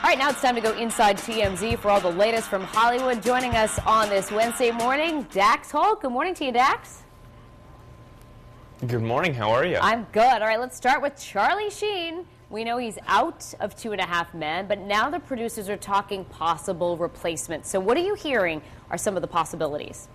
All right, now it's time to go inside TMZ for all the latest from Hollywood. Joining us on this Wednesday morning, Dax Holt. Good morning to you, Dax. Good morning. How are you? I'm good. All right, let's start with Charlie Sheen. We know he's out of 2.5 Men, but now the producers are talking possible replacement. So what are you hearing are some of the possibilities?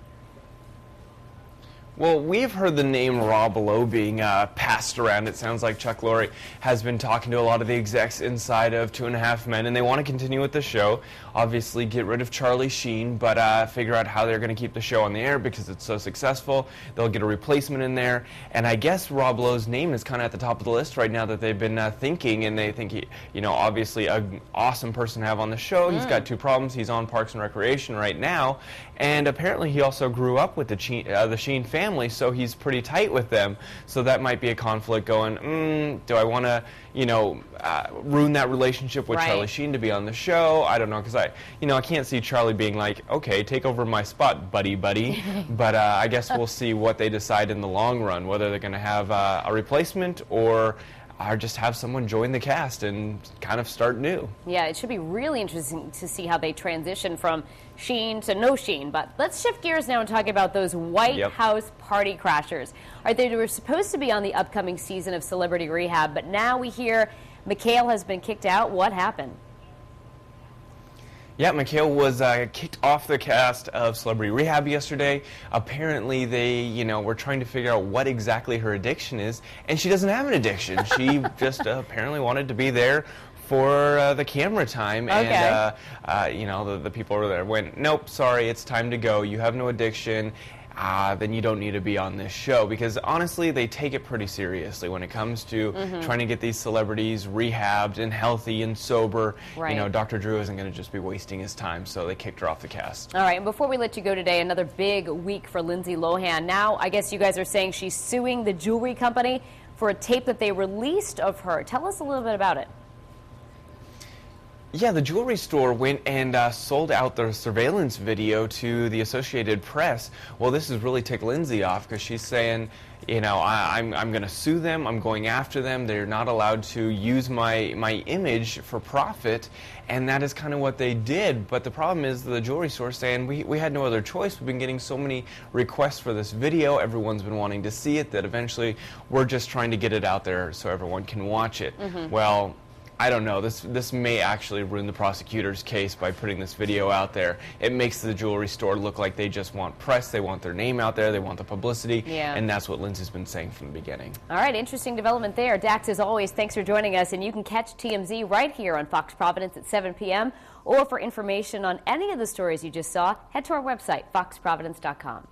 Well, we've heard the name Robe Lowe being passed around. It sounds like Chuck Lorre has been talking to a lot of the execs inside of 2.5 Men, and they want to continue with the show. Obviously, get rid of Charlie Sheen, but figure out how they're going to keep the show on the air because it's so successful. They'll get a replacement in there, and I guess Robe Lowe's name is kind of at the top of the list right now that they've been thinking, and they think he, obviously an awesome person to have on the show. He's got 2 problems. He's on Parks and Recreation right now, and apparently he also grew up with the Sheen family. So he's pretty tight with them. So that might be a conflict going, do I want to, ruin that relationship with Charlie Sheen to be on the show? I don't know, because I can't see Charlie being like, okay, take over my spot, buddy. But I guess we'll see what they decide in the long run, whether they're going to have a replacement or just have someone join the cast and kind of start new. Yeah, it should be really interesting to see how they transition from Sheen to no Sheen. But let's shift gears now and talk about those White House party crashers. All right, they were supposed to be on the upcoming season of Celebrity Rehab, but now we hear Mikhail has been kicked out. What happened? Yeah, Mikhail was kicked off the cast of Celebrity Rehab yesterday. Apparently they, were trying to figure out what exactly her addiction is, and she doesn't have an addiction. She just apparently wanted to be there for the camera time, and the people over there went, nope, sorry, it's time to go. You have no addiction. Then you don't need to be on this show, because honestly they take it pretty seriously when it comes to trying to get these celebrities rehabbed and healthy and sober. Dr. Drew isn't going to just be wasting his time, so they kicked her off the cast. All right, and before we let you go today, another big week for Lindsay Lohan. Now I guess you guys are saying she's suing the jewelry company for a tape that they released of her. Tell us a little bit about it. Yeah, the jewelry store went and sold out their surveillance video to the Associated Press. Well, this has really ticked Lindsay off because she's saying, I'm going to sue them. I'm going after them. They're not allowed to use my image for profit. And that is kind of what they did. But the problem is the jewelry store saying we had no other choice. We've been getting so many requests for this video. Everyone's been wanting to see it that eventually we're just trying to get it out there so everyone can watch it. Well, I don't know. This may actually ruin the prosecutor's case by putting this video out there. It makes the jewelry store look like they just want press. They want their name out there. They want the publicity. And that's what Lindsay's been saying from the beginning. All right, interesting development there. Dax, as always, thanks for joining us. And you can catch TMZ right here on Fox Providence at 7 p.m. Or for information on any of the stories you just saw, head to our website, foxprovidence.com.